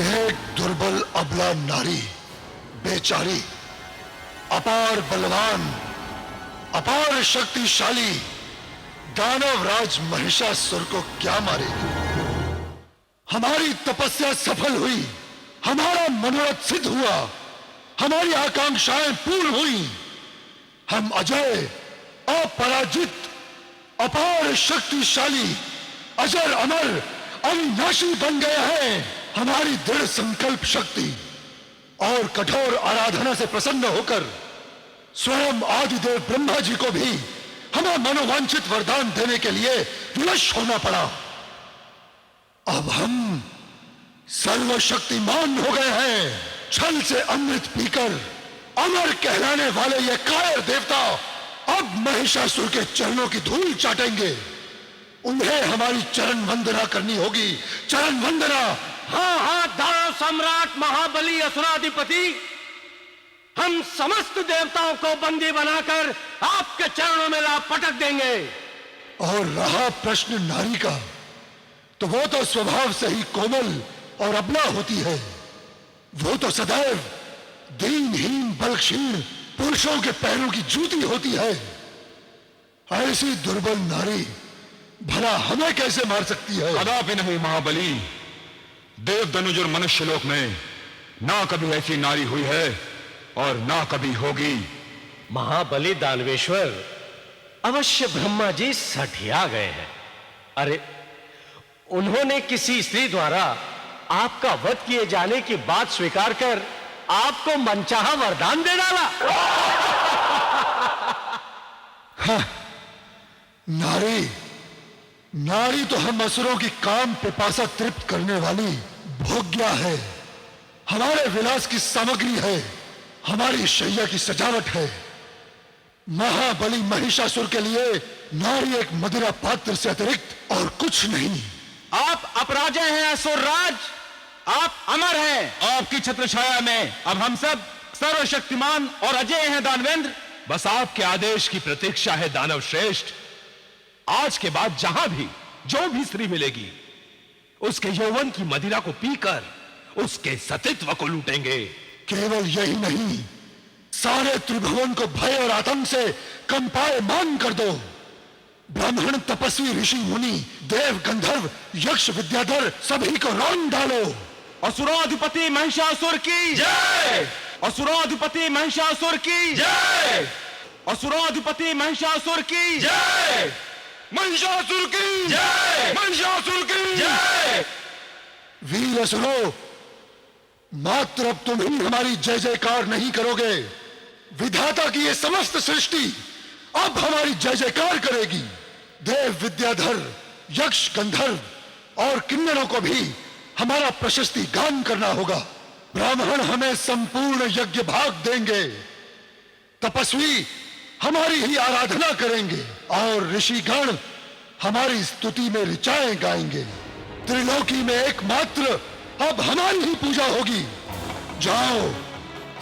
एक दुर्बल अबला नारी, बेचारी, अपार बलवान, अपार शक्तिशाली दानवराज महिषासुर को क्या मारेगी? हमारी तपस्या सफल हुई, हमारा मनोरथ सिद्ध हुआ, हमारी आकांक्षाएं पूर्ण हुई। हम अजय, अपराजित, अपार शक्तिशाली, अजर अमर, अविनाशी बन गए हैं। हमारी दृढ़ संकल्प शक्ति और कठोर आराधना से प्रसन्न होकर स्वयं आदिदेव ब्रह्मा जी को भी हमें मनोवांछित वरदान देने के लिए विवश होना पड़ा। अब हम सर्वशक्तिमान हो गए हैं। छल से अमृत पीकर अमर कहलाने वाले ये कायर देवता अब महिषासुर के चरणों की धूल चाटेंगे। उन्हें हमारी चरण वंदना करनी होगी, चरण वंदना। हाँ हाँ, दानव सम्राट महाबली असुराधिपति, हम समस्त देवताओं को बंदी बनाकर आपके चरणों में ला पटक देंगे। और रहा प्रश्न नारी का, तो वो तो स्वभाव से ही कोमल और अबला होती है। वो तो सदैव दीनहीन बलक्षीण पुरुषों के पैरों की जूती होती है। ऐसी दुर्बल नारी भला हमें कैसे मार सकती है? कदापि नहीं महाबली। देव धनुज और मनुष्य लोक में ना कभी ऐसी नारी हुई है और ना कभी होगी। महाबली दानवेश्वर, अवश्य ब्रह्मा जी सठिया गए हैं। अरे, उन्होंने किसी स्त्री द्वारा आपका वध किए जाने की बात स्वीकार कर आपको मनचाहा वरदान दे डाला। हाँ, नारी नारी तो हम असुरों की काम पिपासा तृप्त करने वाली भोग्या है, हमारे विलास की सामग्री है, हमारी शैया की सजावट है। महाबली महिषासुर के लिए नारी एक मदिरा पात्र से अतिरिक्त और कुछ नहीं। आप अपराजय हैं असुरराज, आप अमर हैं। आपकी छत्र छाया में अब हम सब सर्वशक्तिमान और अजय हैं दानवेंद्र। बस आपके आदेश की प्रतीक्षा है दानव श्रेष्ठ। आज के बाद जहां भी जो भी स्त्री मिलेगी, उसके यौवन की मदिरा को पीकर उसके सतीत्व को लूटेंगे। केवल यही नहीं, सारे त्रिभुवन को भय और आतंक से कंपायमान कर दो। ब्राह्मण, तपस्वी, ऋषि, मुनि, देव, गंधर्व, यक्ष, विद्याधर सभी को रौंद डालो। असुराधिपति महिषासुर की जय! असुराधिपति महिषासुर की जय! असुराधिपति महिषासुर की जय! महिषासुर की जय! महिषासुर की जय! वीर असुरो, मात्र अब तुम ही हमारी जय जयकार नहीं करोगे, विधाता की ये समस्त सृष्टि अब हमारी जय जयकार करेगी। देव, विद्याधर, यक्ष, गंधर्व और किन्नरों को भी हमारा प्रशस्ति गान करना होगा। ब्राह्मण हमें संपूर्ण यज्ञ भाग देंगे, तपस्वी हमारी ही आराधना करेंगे और ऋषिगण हमारी स्तुति में ऋचाएं गाएंगे। त्रिलोकी में एकमात्र अब हमारी ही पूजा होगी। जाओ,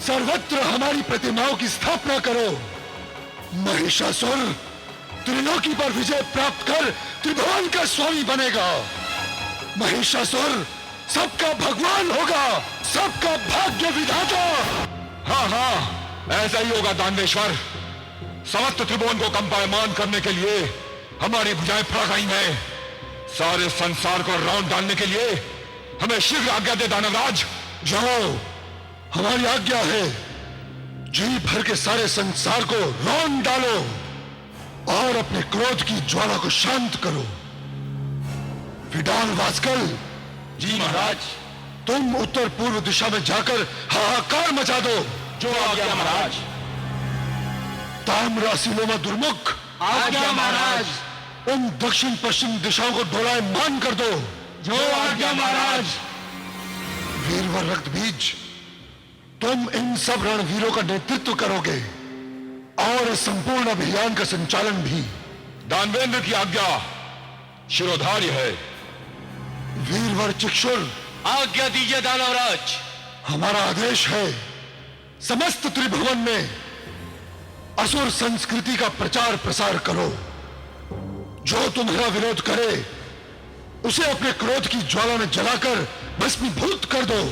सर्वत्र हमारी प्रतिमाओं की स्थापना करो। महिषासुर त्रिलोकी पर विजय प्राप्त कर त्रिभुवन का स्वामी बनेगा। महिषासुर सबका भगवान होगा, सबका भाग्य विधाता। हाँ हाँ, ऐसा ही होगा दानवेश्वर। समस्त त्रिभुवन को कंपायमान करने के लिए हमारी भुजाएं फड़क आई हैं। सारे संसार को रौंद डालने के लिए हमें शीघ्र आज्ञा दे दानवराज। जाओ, हमारी आज्ञा है। जी भर के सारे संसार को रौंद डालो और अपने क्रोध की ज्वाला को शांत करो। विडाल वास्कल, जी महाराज। तुम उत्तर पूर्व दिशा में जाकर हाहाकार मचा दो। जो आज्ञा महाराज। ताम्रासिलोमा दुर्मुख, आज्ञा महाराज। उन दक्षिण पश्चिम दिशाओं को डोलायमान कर दो। जो आज्ञा महाराज। वीरवर रक्त बीज, तुम इन सब रणवीरों का नेतृत्व करोगे और इस संपूर्ण अभियान का संचालन भी। दानवेंद्र की आज्ञा शिरोधार्य है। वीरवर चिक्षुर, आज्ञा दीजिए दानवराज। हमारा आदेश है, समस्त त्रिभुवन में असुर संस्कृति का प्रचार प्रसार करो। जो तुम्हारा विरोध करे उसे अपने क्रोध की ज्वाला में जलाकर भस्मीभूत कर दो।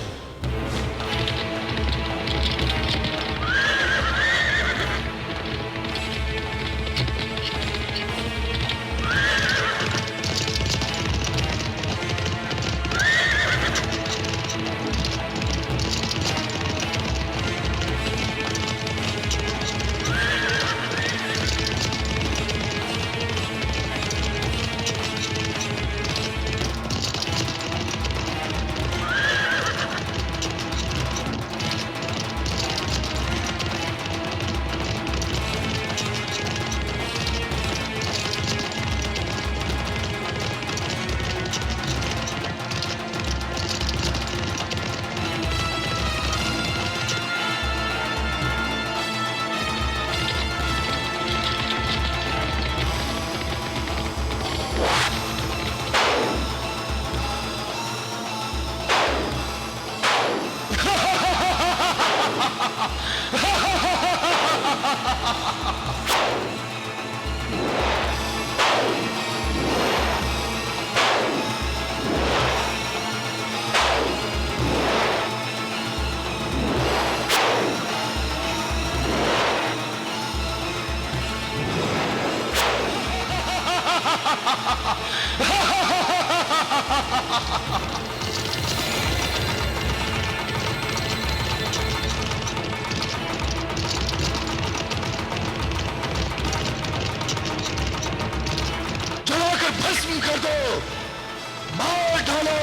जलाकर भस्म कर दो, मार डालो।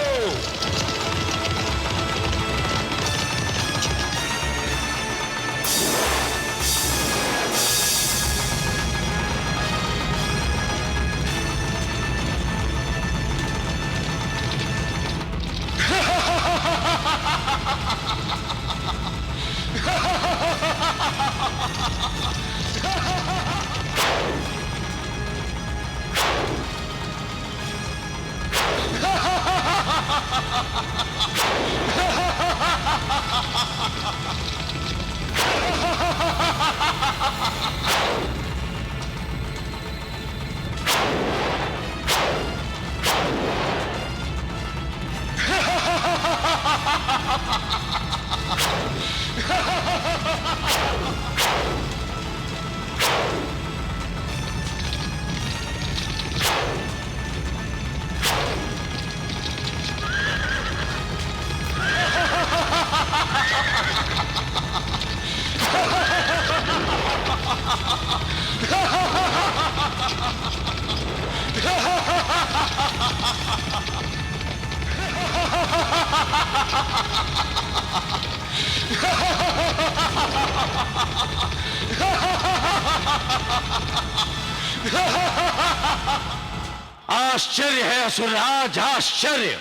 आश्चर्य है असुरराज, आश्चर्य।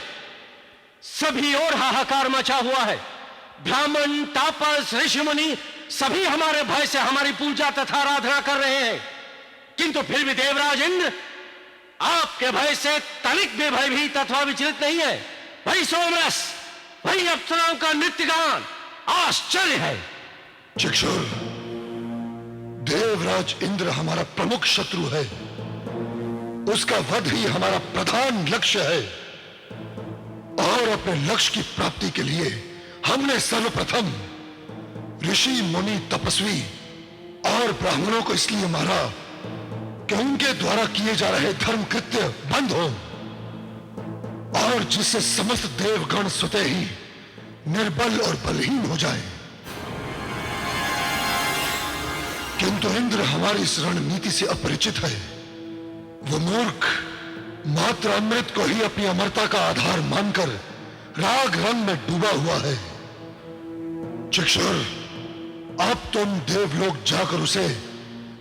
सभी और हाहाकार मचा हुआ है। ब्राह्मण, तापस, ऋषि मुनि सभी हमारे भय से हमारी पूजा तथा आराधना कर रहे हैं, किंतु फिर भी देवराज इंद्र आपके भय से तनिक भी भयभीत अथवा विचलित नहीं है। वही सोमरस, वही अप्सराओं का नृत्य गान, आश्चर्य है। चक्षुर, देवराज इंद्र हमारा प्रमुख शत्रु है। उसका वध ही हमारा प्रधान लक्ष्य है, और अपने लक्ष्य की प्राप्ति के लिए हमने सर्वप्रथम ऋषि, मुनि, तपस्वी और ब्राह्मणों को इसलिए मारा कि उनके द्वारा किए जा रहे धर्म कृत्य बंद हो, और जिससे समस्त देवगण स्वतः ही निर्बल और बलहीन हो जाए। किंतु इंद्र हमारी इस रणनीति से अपरिचित है। वो मूर्ख मात्र अमृत को ही अपनी अमरता का आधार मानकर राग रंग में डूबा हुआ है। चक्षुर, अब तुम देवलोक जाकर उसे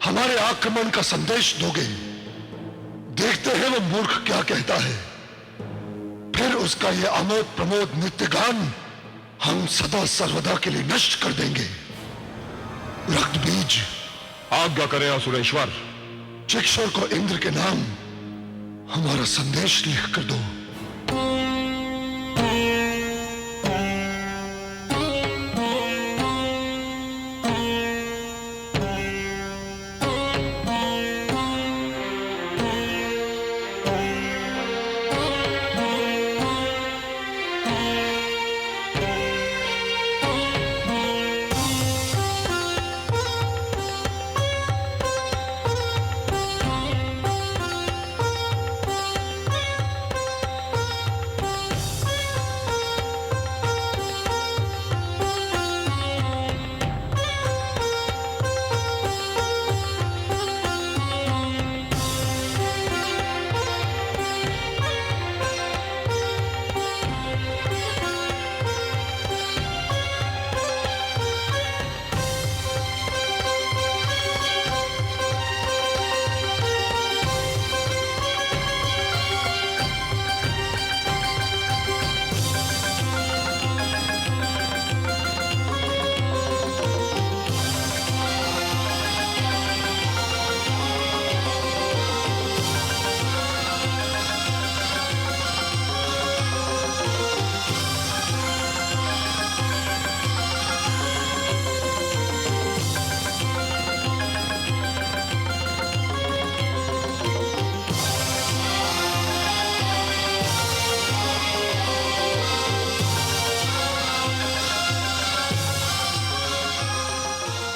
हमारे आक्रमण का संदेश दोगे। देखते हैं वो मूर्ख क्या कहता है। फिर उसका ये आमोद प्रमोद नृत्य गान हम सदा सर्वदा के लिए नष्ट कर देंगे। रक्त बीज, आज्ञा करें असुरेश्वर। चिक्षुर को इंद्र के नाम हमारा संदेश लिख कर दो।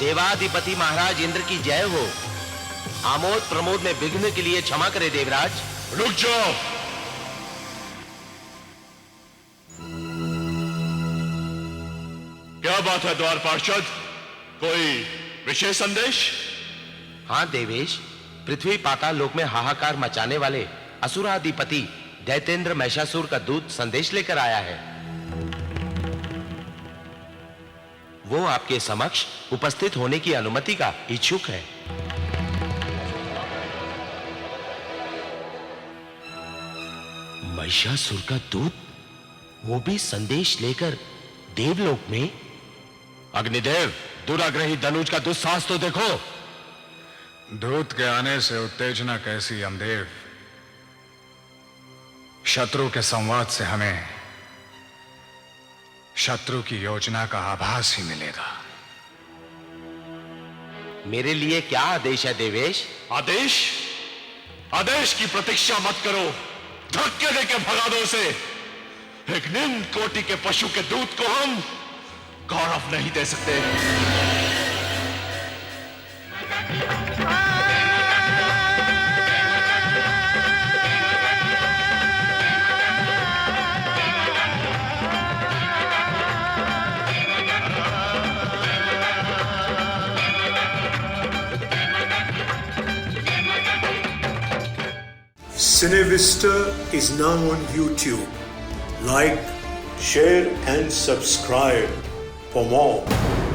देवाधिपति महाराज इंद्र की जय हो। आमोद प्रमोद में विघ्न के लिए क्षमा करे देवराज। रुक जाओ। क्या बात है द्वार पार्षद, कोई विशेष संदेश? हाँ देवेश, पृथ्वी पाताल लोक में हाहाकार मचाने वाले असुराधिपति दैतेंद्र महिषासुर का दूत संदेश लेकर आया है। वो आपके समक्ष उपस्थित होने की अनुमति का इच्छुक है। महिषासुर का दूत, वो भी संदेश लेकर देवलोक में? अग्निदेव, दुराग्रही धनुज का दुस्साहस तो देखो। दूत के आने से उत्तेजना कैसी यमदेव? शत्रु के संवाद से हमें शत्रु की योजना का आभास ही मिलेगा। मेरे लिए क्या आदेश है देवेश? आदेश? आदेश की प्रतीक्षा मत करो, धक्के देके भगा दो उसे। एक निम्न कोटि के पशु के दूत को हम गौरव नहीं दे सकते। Cinevista is now on YouTube. Like, share and subscribe for more.